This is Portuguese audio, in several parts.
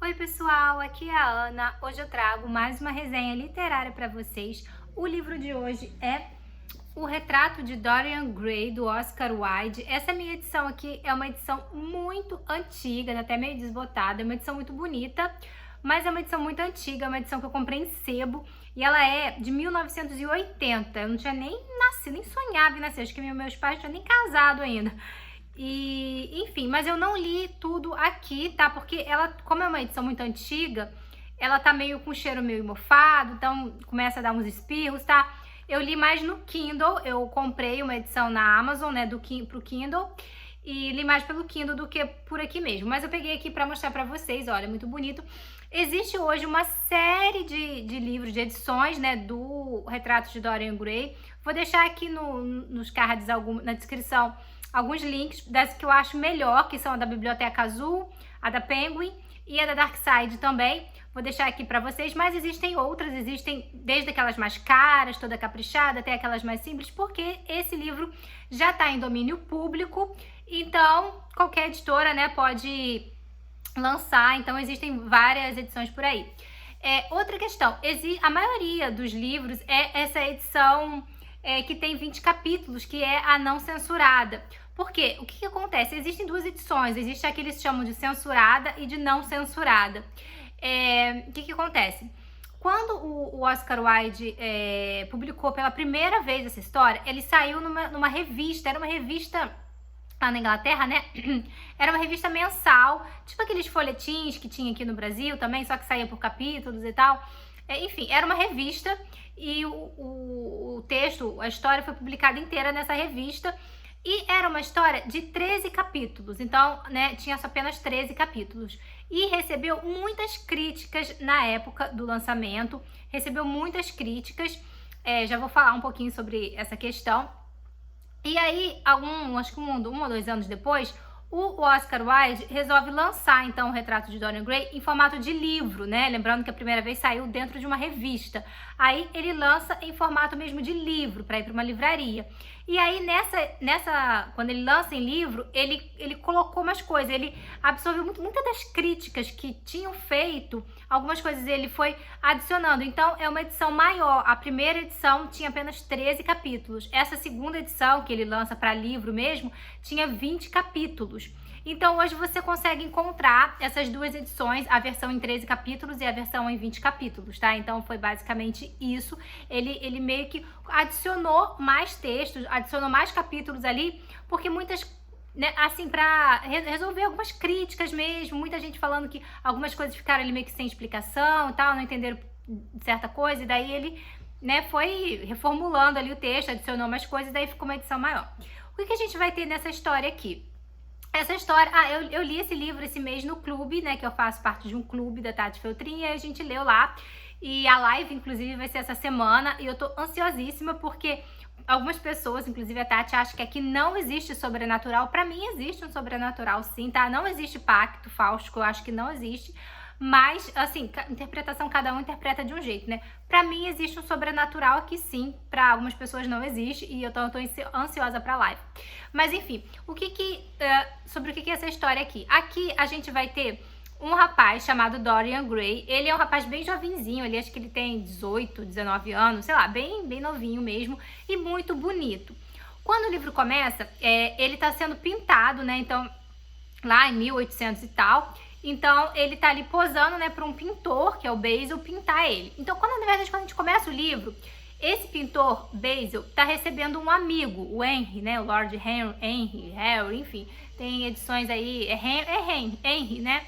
Oi pessoal, aqui é a Ana. Hoje eu trago mais uma resenha literária para vocês. O livro de hoje é O Retrato de Dorian Gray, do Oscar Wilde. Essa minha edição aqui é uma edição muito antiga, até meio desbotada, é uma edição muito bonita, mas é uma edição muito antiga, é uma edição que eu comprei em sebo e ela é de 1980. Eu não tinha nem nascido, nem sonhava em nascer, acho que meus pais não tinham nem casado ainda. E, enfim, mas eu não li tudo aqui, tá? Porque ela, como é uma edição muito antiga, ela tá meio com cheiro meio mofado, então começa a dar uns espirros, tá? Eu li mais no Kindle, eu comprei uma edição na Amazon, né, pro Kindle, e li mais pelo Kindle do que por aqui mesmo. Mas eu peguei aqui pra mostrar pra vocês, olha, muito bonito. Existe hoje uma série de livros, de edições, né, do Retrato de Dorian Gray. Vou deixar aqui nos cards, na descrição, alguns links das que eu acho melhor, que são a da Biblioteca Azul, a da Penguin e a da Dark Side também. Vou deixar aqui para vocês, mas existem outras, existem desde aquelas mais caras, toda caprichada, até aquelas mais simples, porque esse livro já está em domínio público, então qualquer editora, né, pode lançar, então existem várias edições por aí. Outra questão, a maioria dos livros é essa edição que tem 20 capítulos, que é a não censurada. Por quê? O que acontece? Existem duas edições, existe a que eles chamam de censurada e de não censurada. O que acontece? Quando o Oscar Wilde publicou pela primeira vez essa história, ele saiu numa revista, era uma revista lá na Inglaterra, né? Era uma revista mensal, tipo aqueles folhetins que tinha aqui no Brasil também, só que saía por capítulos e tal. Enfim, era uma revista e o texto, a história foi publicada inteira nessa revista e era uma história de 13 capítulos, então, né, tinha apenas 13 capítulos e recebeu muitas críticas na época do lançamento, recebeu muitas críticas, já vou falar um pouquinho sobre essa questão. E aí, acho que um ou dois anos depois, o Oscar Wilde resolve lançar, então, o Retrato de Dorian Gray em formato de livro, né? Lembrando que a primeira vez saiu dentro de uma revista. Aí ele lança em formato mesmo de livro, para ir para uma livraria. E aí, quando ele lança em livro, ele colocou umas coisas, ele absorveu muitas das críticas que tinham feito, algumas coisas ele foi adicionando. Então, é uma edição maior. A primeira edição tinha apenas 13 capítulos. Essa segunda edição, que ele lança para livro mesmo, tinha 20 capítulos. Então, hoje você consegue encontrar essas duas edições, a versão em 13 capítulos e a versão em 20 capítulos, tá? Então, foi basicamente isso. Ele meio que adicionou mais textos, adicionou mais capítulos ali, porque muitas, né, assim, pra resolver algumas críticas mesmo, muita gente falando que algumas coisas ficaram ali meio que sem explicação e tal, não entenderam certa coisa, e daí ele, né, foi reformulando ali o texto, adicionou mais coisas, e daí ficou uma edição maior. O que a gente vai ter nessa história aqui? Essa história, eu li esse livro esse mês no clube, né, que eu faço parte de um clube da Tati Feltrin, e a gente leu lá, e a live, inclusive, vai ser essa semana, e eu tô ansiosíssima, porque algumas pessoas, inclusive a Tati, acham que aqui não existe sobrenatural. Pra mim existe um sobrenatural sim, tá? Não existe pacto faustico, eu acho que não existe, mas, assim, interpretação, cada um interpreta de um jeito, né? Pra mim existe um sobrenatural aqui sim, pra algumas pessoas não existe, e eu tô ansiosa pra live. Mas enfim, sobre o que é essa história aqui? Aqui a gente vai ter um rapaz chamado Dorian Gray. Ele é um rapaz bem jovenzinho, ele acho que ele tem 18, 19 anos, sei lá, bem novinho mesmo, e muito bonito. Quando o livro começa, ele tá sendo pintado, né? Então, lá em 1800 e tal. Então, ele tá ali posando, né, para um pintor, que é o Basil, pintar ele. Então, na verdade, quando a gente começa o livro, esse pintor, Basil, tá recebendo um amigo, o Henry, né, o Lord Henry, Harry, enfim, tem edições aí, Henry, né,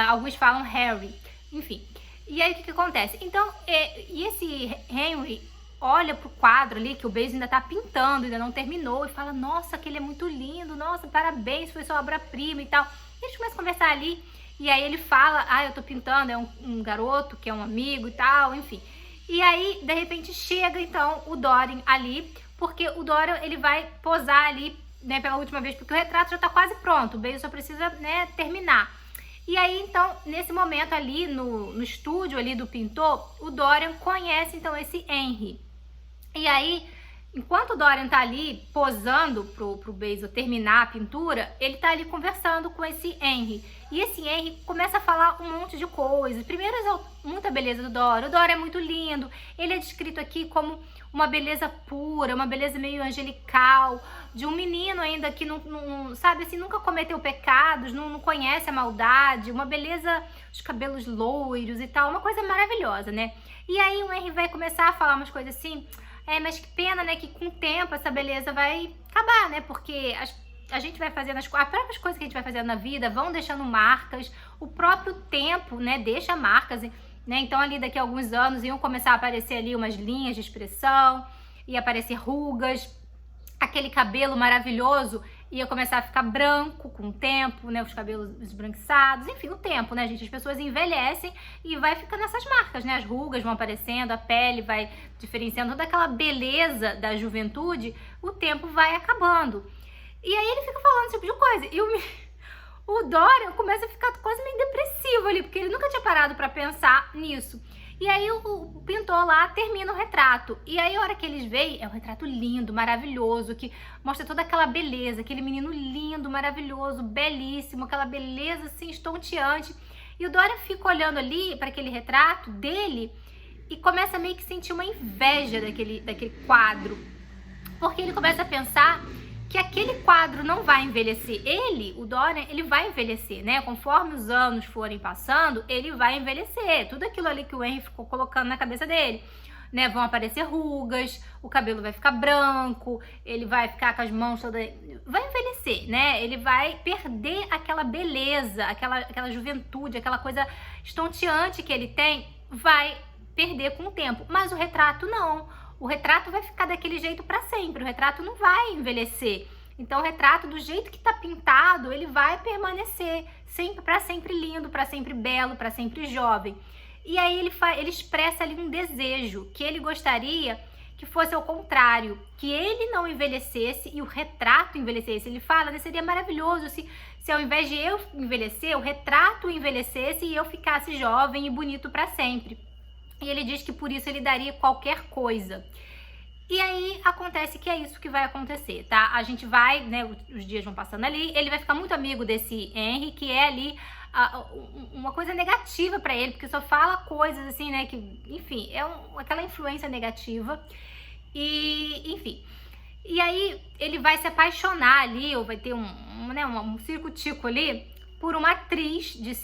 alguns falam Harry, enfim. E aí, o que acontece? Então, e esse Henry olha pro quadro ali, que o Basil ainda tá pintando, ainda não terminou, e fala, nossa, aquele é muito lindo, nossa, parabéns, foi sua obra-prima e tal. E eles começam a conversar ali, e aí ele fala, eu tô pintando, é um garoto que é um amigo e tal, enfim. E aí, de repente, chega, então, o Dorian ali, porque o Dorian, ele vai posar ali, né, pela última vez, porque o retrato já tá quase pronto, o Basil só precisa, né, terminar. E aí, então, nesse momento ali, no estúdio ali do pintor, o Dorian conhece, então, esse Henry. E aí, enquanto o Dorian tá ali posando pro Basil terminar a pintura, ele tá ali conversando com esse Henry. E esse Henry começa a falar um monte de coisas. Primeiro, muita beleza do Dorian. O Dorian é muito lindo. Ele é descrito aqui como uma beleza pura, uma beleza meio angelical, de um menino ainda que não sabe assim, nunca cometeu pecados, não conhece a maldade, uma beleza, os cabelos loiros e tal, uma coisa maravilhosa, né? E aí o Henry vai começar a falar umas coisas assim, mas que pena, né, que com o tempo essa beleza vai acabar, né? Porque a gente vai fazendo as próprias coisas que a gente vai fazendo na vida vão deixando marcas, o próprio tempo, né, deixa marcas, né? Então ali daqui a alguns anos iam começar a aparecer ali umas linhas de expressão, ia aparecer rugas, aquele cabelo maravilhoso ia começar a ficar branco com o tempo, né? Os cabelos esbranquiçados, enfim, o tempo, né, gente? As pessoas envelhecem e vai ficando essas marcas, né? As rugas vão aparecendo, a pele vai diferenciando, toda aquela beleza da juventude, o tempo vai acabando. E aí ele fica falando esse tipo de coisa. E o Dorian começa a ficar quase meio depressivo ali, porque ele nunca tinha parado pra pensar nisso. E aí o pintor lá termina o retrato. E aí a hora que eles veem, é um retrato lindo, maravilhoso, que mostra toda aquela beleza, aquele menino lindo, maravilhoso, belíssimo, aquela beleza assim estonteante. E o Dorian fica olhando ali para aquele retrato dele e começa meio que sentir uma inveja daquele quadro. Porque ele começa a pensar que aquele quadro não vai envelhecer. O Dorian, ele vai envelhecer, né? Conforme os anos forem passando, ele vai envelhecer. Tudo aquilo ali que o Henry ficou colocando na cabeça dele, né? Vão aparecer rugas, o cabelo vai ficar branco, ele vai ficar com as mãos todas... Vai envelhecer, né? Ele vai perder aquela beleza, aquela juventude, aquela coisa estonteante que ele tem, vai perder com o tempo. Mas o retrato não. O retrato vai ficar daquele jeito para sempre, o retrato não vai envelhecer. Então o retrato, do jeito que tá pintado, ele vai permanecer para sempre lindo, para sempre belo, para sempre jovem. E aí ele expressa ali um desejo, que ele gostaria que fosse ao contrário, que ele não envelhecesse e o retrato envelhecesse. Ele fala, né, seria maravilhoso se ao invés de eu envelhecer, o retrato envelhecesse e eu ficasse jovem e bonito para sempre. E ele diz que por isso ele daria qualquer coisa. E aí acontece que é isso que vai acontecer, tá? A gente vai, né, os dias vão passando ali, ele vai ficar muito amigo desse Henry, que é ali uma coisa negativa pra ele, porque só fala coisas assim, né, que, enfim, é aquela influência negativa. E, enfim, e aí ele vai se apaixonar ali, ou vai ter um circo-tico ali, por uma atriz de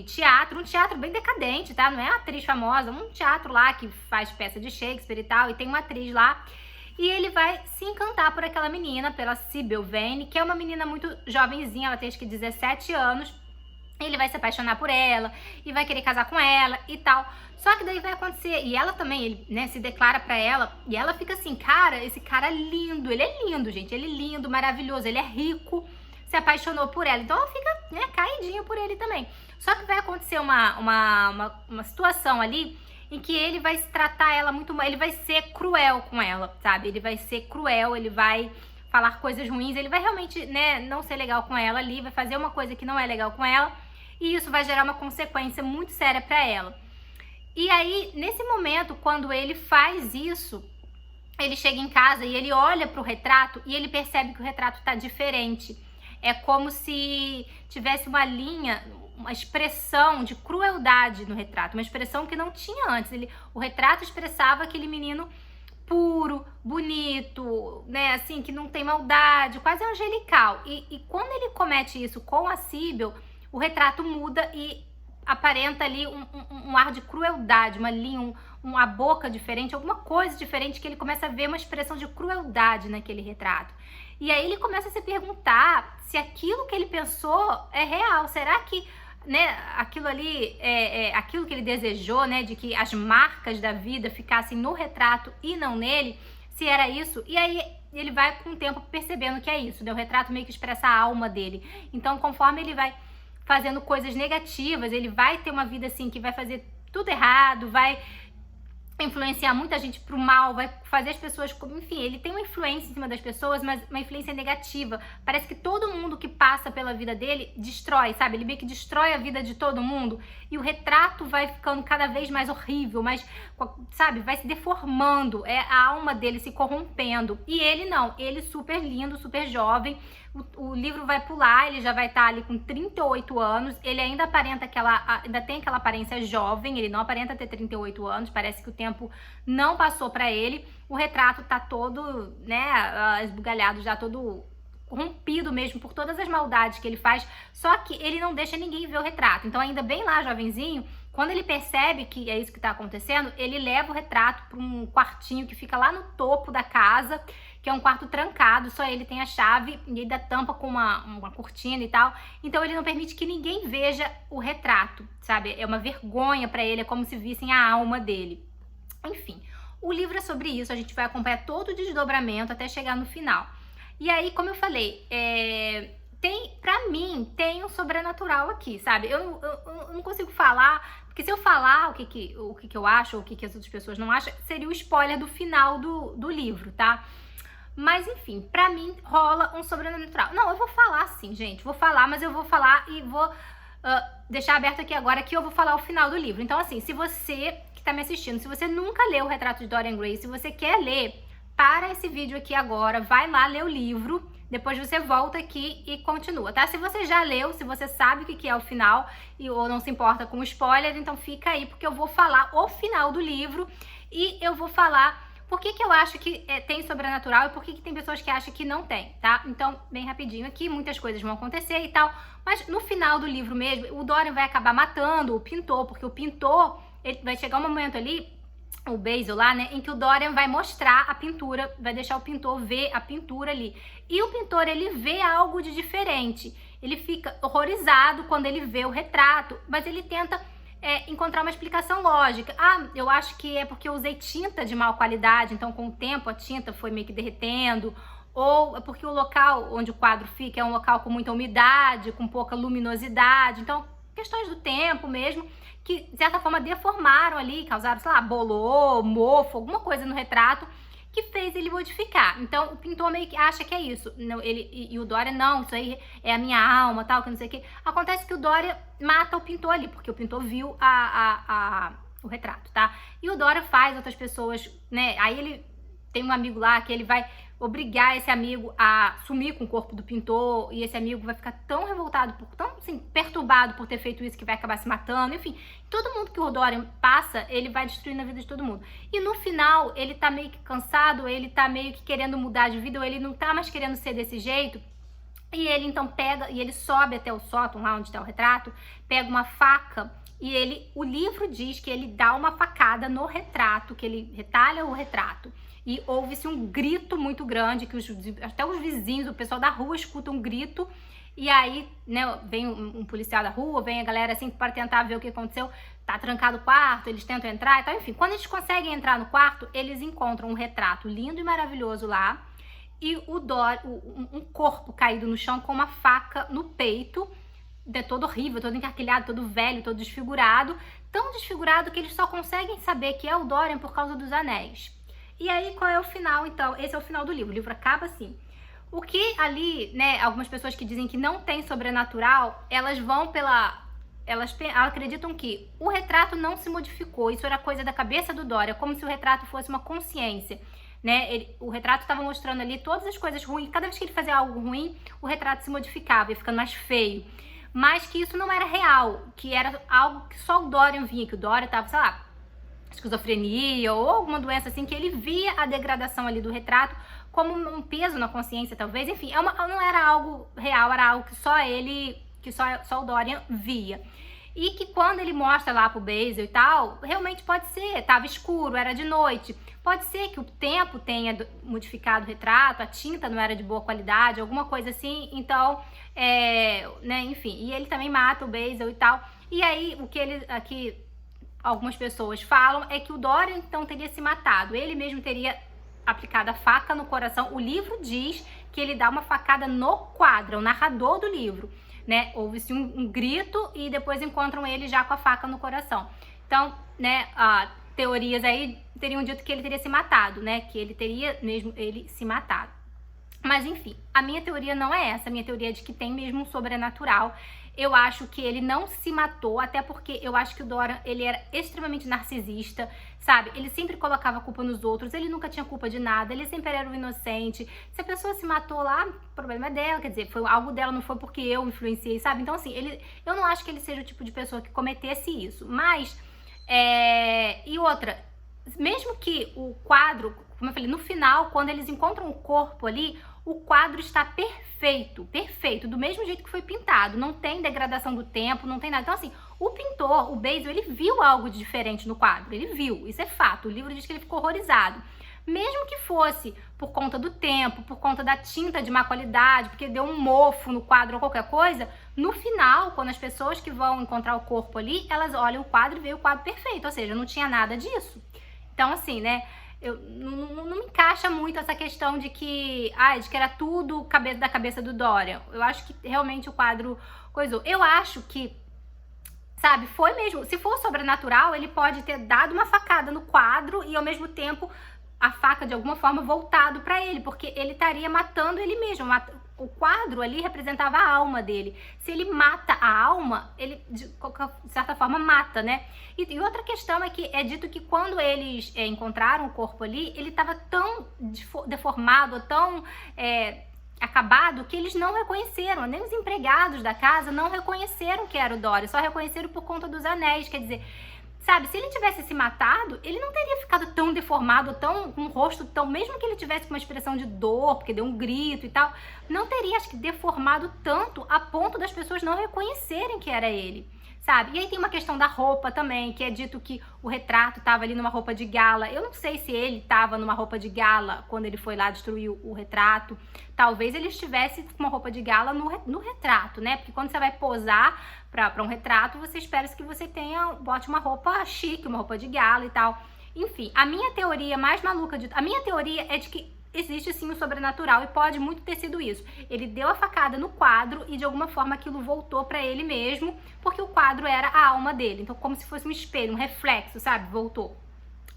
teatro, um teatro bem decadente, tá? Não é uma atriz famosa, um teatro lá que faz peça de Shakespeare e tal, e tem uma atriz lá. E ele vai se encantar por aquela menina, pela Sybil Vane, que é uma menina muito jovenzinha, ela tem acho que 17 anos. Ele vai se apaixonar por ela e vai querer casar com ela e tal. Só que daí vai acontecer, e ela também, ele, né, se declara pra ela, e ela fica assim, cara, esse cara é lindo, ele é lindo, gente, ele é lindo, maravilhoso, ele é rico, se apaixonou por ela, então ela fica, né, caidinha por ele também. Só que vai acontecer uma situação ali em que ele vai se tratar ela muito mal, ele vai ser cruel com ela, sabe? Ele vai ser cruel, ele vai falar coisas ruins, ele vai realmente, né, não ser legal com ela ali, vai fazer uma coisa que não é legal com ela, e isso vai gerar uma consequência muito séria pra ela. E aí, nesse momento, quando ele faz isso, ele chega em casa e ele olha pro retrato e ele percebe que o retrato tá diferente. É como se tivesse uma linha, uma expressão de crueldade no retrato, uma expressão que não tinha antes. O retrato expressava aquele menino puro, bonito, né, assim, que não tem maldade, quase angelical. E quando ele comete isso com a Sybil, o retrato muda e aparenta ali um ar de crueldade, uma linha, uma boca diferente, alguma coisa diferente, que ele começa a ver uma expressão de crueldade naquele retrato. E aí ele começa a se perguntar se aquilo que ele pensou é real. Será que, né, aquilo ali é aquilo que ele desejou, né, de que as marcas da vida ficassem no retrato e não nele, se era isso? E aí ele vai com o tempo percebendo que é isso, né? O retrato meio que expressa a alma dele. Então, conforme ele vai fazendo coisas negativas, ele vai ter uma vida assim que vai fazer tudo errado, vai influenciar muita gente pro mal, vai fazer as pessoas, enfim, ele tem uma influência em cima das pessoas, mas uma influência negativa. Parece que todo mundo que passa pela vida dele destrói, sabe? Ele meio que destrói a vida de todo mundo e o retrato vai ficando cada vez mais horrível, mais, sabe? Vai se deformando, a alma dele se corrompendo. E ele não, ele super lindo, super jovem. O livro vai pular, ele já vai estar ali com 38 anos, ele ainda ainda tem aquela aparência jovem, ele não aparenta ter 38 anos, parece que o tempo não passou pra ele, o retrato tá todo, né, esbugalhado, já todo corrompido mesmo por todas as maldades que ele faz, só que ele não deixa ninguém ver o retrato, então ainda bem lá, jovenzinho, quando ele percebe que é isso que tá acontecendo, ele leva o retrato para um quartinho que fica lá no topo da casa, que é um quarto trancado, só ele tem a chave e ele dá tampa com uma cortina e tal. Então ele não permite que ninguém veja o retrato, sabe? É uma vergonha para ele, é como se vissem a alma dele. Enfim, o livro é sobre isso, a gente vai acompanhar todo o desdobramento até chegar no final. E aí, como eu falei, pra mim, tem um sobrenatural aqui, sabe? Eu não consigo falar, porque se eu falar o que eu acho, ou o que as outras pessoas não acham, seria o spoiler do final do livro, tá? Mas, enfim, pra mim, rola um sobrenatural. Não, eu vou falar sim, gente, vou falar, mas eu vou falar e vou deixar aberto aqui agora que eu vou falar o final do livro. Então, assim, se você que tá me assistindo, se você nunca leu o Retrato de Dorian Gray, se você quer ler, para esse vídeo aqui agora, vai lá ler o livro, depois você volta aqui e continua, tá? Se você já leu, se você sabe o que é o final ou não se importa com o spoiler, então fica aí, porque eu vou falar o final do livro e eu vou falar por que eu acho que tem sobrenatural e por que tem pessoas que acham que não tem, tá? Então, bem rapidinho aqui, muitas coisas vão acontecer e tal, mas no final do livro mesmo, o Dorian vai acabar matando o pintor, porque o pintor, ele vai chegar um momento ali, o Basil lá, né, em que o Dorian vai mostrar a pintura, vai deixar o pintor ver a pintura ali. E o pintor, ele vê algo de diferente. Ele fica horrorizado quando ele vê o retrato, mas ele tenta encontrar uma explicação lógica. Ah, eu acho que é porque eu usei tinta de má qualidade, então com o tempo a tinta foi meio que derretendo, ou é porque o local onde o quadro fica é um local com muita umidade, com pouca luminosidade, então questões do tempo mesmo, que de certa forma deformaram ali, causaram, sei lá, bolor, mofo, alguma coisa no retrato que fez ele modificar. Então o pintor meio que acha que é isso. E o Dorian, não, isso aí é a minha alma, tal, que não sei o que. Acontece que o Dorian mata o pintor ali, porque o pintor viu o retrato, tá? E o Dorian faz outras pessoas, né? Aí ele tem um amigo lá que ele vai obrigar esse amigo a sumir com o corpo do pintor, e esse amigo vai ficar tão revoltado, tão assim, perturbado por ter feito isso, que vai acabar se matando, enfim, todo mundo que o Dorian passa, ele vai destruindo a vida de todo mundo. E no final, ele tá meio que cansado, ele tá meio que querendo mudar de vida, ou ele não tá mais querendo ser desse jeito, e ele então pega, e ele sobe até o sótão, lá onde tá o retrato, pega uma faca, e o livro diz que ele dá uma facada no retrato, que ele retalha o retrato. E ouve-se um grito muito grande, que até os vizinhos, o pessoal da rua escuta um grito, e aí, né, vem um policial da rua, vem a galera assim para tentar ver o que aconteceu, tá trancado o quarto, eles tentam entrar e tal, enfim. Quando eles conseguem entrar no quarto, eles encontram um retrato lindo e maravilhoso lá, e um corpo caído no chão com uma faca no peito, todo horrível, todo encarquilhado, todo velho, todo desfigurado, tão desfigurado que eles só conseguem saber que é o Dorian por causa dos anéis. E aí, qual é o final, então? Esse é o final do livro. O livro acaba assim. O que ali, né, algumas pessoas que dizem que não tem sobrenatural, elas vão elas acreditam que o retrato não se modificou. Isso era coisa da cabeça do Dorian, como se o retrato fosse uma consciência, né? O retrato estava mostrando ali todas as coisas ruins. Cada vez que ele fazia algo ruim, o retrato se modificava, ia ficando mais feio. Mas que isso não era real, que era algo que só o Dorian via, que o Dorian estava, sei lá, esquizofrenia ou alguma doença assim, que ele via a degradação ali do retrato como um peso na consciência, talvez, enfim, não era algo real, era algo que só o Dorian via. E que quando ele mostra lá pro Basil e tal, realmente pode ser, tava escuro, era de noite, pode ser que o tempo tenha modificado o retrato, a tinta não era de boa qualidade, alguma coisa assim, então, né, enfim, e ele também mata o Basil e tal, e aí o que aqui algumas pessoas falam é que o Dorian então teria se matado, ele mesmo teria aplicado a faca no coração. O livro diz que ele dá uma facada no quadro, é o narrador do livro, né? Houve-se um grito e depois encontram ele já com a faca no coração. Então, né, teorias aí teriam dito que ele teria se matado, né? Que ele teria mesmo ele se matado. Mas enfim, a minha teoria não é essa. A minha teoria é de que tem mesmo um sobrenatural. Eu acho que ele não se matou, até porque eu acho que o Dorian, ele era extremamente narcisista, sabe? Ele sempre colocava a culpa nos outros, ele nunca tinha culpa de nada, ele sempre era o inocente. Se a pessoa se matou lá, o problema é dela, quer dizer, foi algo dela, não foi porque eu influenciei, sabe? Então assim, eu não acho que ele seja o tipo de pessoa que cometesse isso. Mas, e outra, mesmo que o quadro, como eu falei, no final, quando eles encontram o corpo ali, o quadro está perfeito, perfeito, do mesmo jeito que foi pintado, não tem degradação do tempo, não tem nada. Então assim, o pintor, o Basil, ele viu algo de diferente no quadro, ele viu, isso é fato, o livro diz que ele ficou horrorizado. Mesmo que fosse por conta do tempo, por conta da tinta de má qualidade, porque deu um mofo no quadro ou qualquer coisa, no final, quando as pessoas que vão encontrar o corpo ali, elas olham o quadro e veem o quadro perfeito, ou seja, não tinha nada disso. Então assim, né, não me encaixa muito essa questão de que era tudo da cabeça do Dorian. Eu acho que realmente o quadro coisou. Eu acho que, sabe, foi mesmo. Se for sobrenatural, ele pode ter dado uma facada no quadro e ao mesmo tempo a faca de alguma forma voltado pra ele, porque ele estaria matando ele mesmo. O quadro ali representava a alma dele. Se ele mata a alma, ele de certa forma mata, né? E outra questão é que é dito que quando eles encontraram o corpo ali, ele estava tão deformado, tão acabado, que eles não reconheceram. Nem os empregados da casa não reconheceram que era o Dorian, só reconheceram por conta dos anéis. Quer dizer, sabe, se ele tivesse se matado, ele não teria ficado tão deformado, com um rosto tão... Mesmo que ele tivesse com uma expressão de dor, porque deu um grito e tal, não teria, acho que, deformado tanto a ponto das pessoas não reconhecerem que era ele, sabe? E aí tem uma questão da roupa também, que é dito que o retrato estava ali numa roupa de gala. Eu não sei se ele estava numa roupa de gala quando ele foi lá destruir o retrato. Talvez ele estivesse com uma roupa de gala no retrato, né? Porque quando você vai posar para um retrato, você espera que você bote uma roupa chique, uma roupa de gala e tal. Enfim, a minha teoria mais maluca a minha teoria é de que existe sim o sobrenatural e pode muito ter sido isso. Ele deu a facada no quadro e de alguma forma aquilo voltou pra ele mesmo, porque o quadro era a alma dele. Então como se fosse um espelho, um reflexo, sabe? Voltou.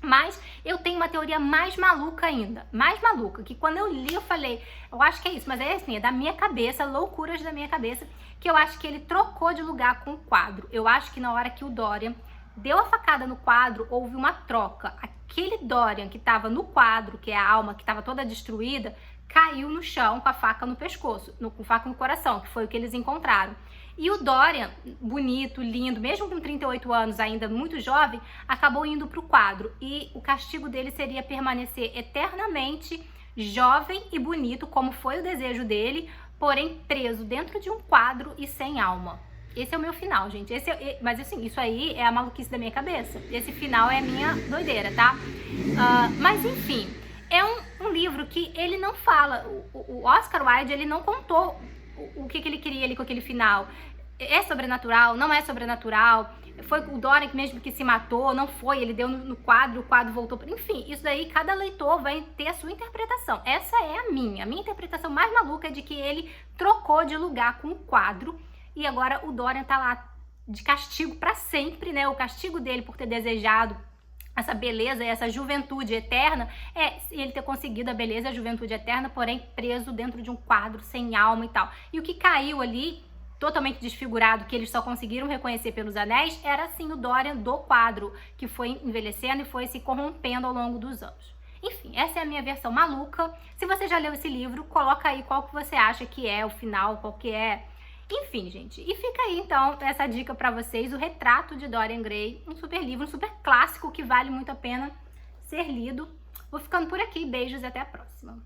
Mas eu tenho uma teoria mais maluca ainda, mais maluca, que quando eu li eu falei, eu acho que é isso, mas é assim, é da minha cabeça, loucuras da minha cabeça, que eu acho que ele trocou de lugar com o quadro. Eu acho que na hora que o Dorian deu a facada no quadro, houve uma troca. Aquele Dorian que estava no quadro, que é a alma que estava toda destruída, caiu no chão com a faca no pescoço, com faca no coração, que foi o que eles encontraram. E o Dorian, bonito, lindo, mesmo com 38 anos, ainda muito jovem, acabou indo para o quadro. E o castigo dele seria permanecer eternamente jovem e bonito, como foi o desejo dele, porém preso dentro de um quadro e sem alma. Esse é o meu final, gente. Mas assim, isso aí é a maluquice da minha cabeça. Esse final é a minha doideira, tá? Mas enfim, é um livro que ele não fala. O Oscar Wilde, ele não contou o que ele queria ali com aquele final. É sobrenatural? Não é sobrenatural? Foi o Dorian mesmo que se matou? Não foi? Ele deu no quadro, o quadro voltou. Enfim, isso daí cada leitor vai ter a sua interpretação. Essa é a minha. A minha interpretação mais maluca é de que ele trocou de lugar com o quadro. E agora o Dorian tá lá de castigo para sempre, né? O castigo dele por ter desejado essa beleza e essa juventude eterna é ele ter conseguido a beleza e a juventude eterna, porém preso dentro de um quadro sem alma e tal. E o que caiu ali, totalmente desfigurado, que eles só conseguiram reconhecer pelos anéis, era assim o Dorian do quadro, que foi envelhecendo e foi se corrompendo ao longo dos anos. Enfim, essa é a minha versão maluca. Se você já leu esse livro, coloca aí qual que você acha que é o final, qual que é... Enfim, gente, e fica aí então essa dica pra vocês, o Retrato de Dorian Gray, um super livro, um super clássico que vale muito a pena ser lido. Vou ficando por aqui, beijos e até a próxima.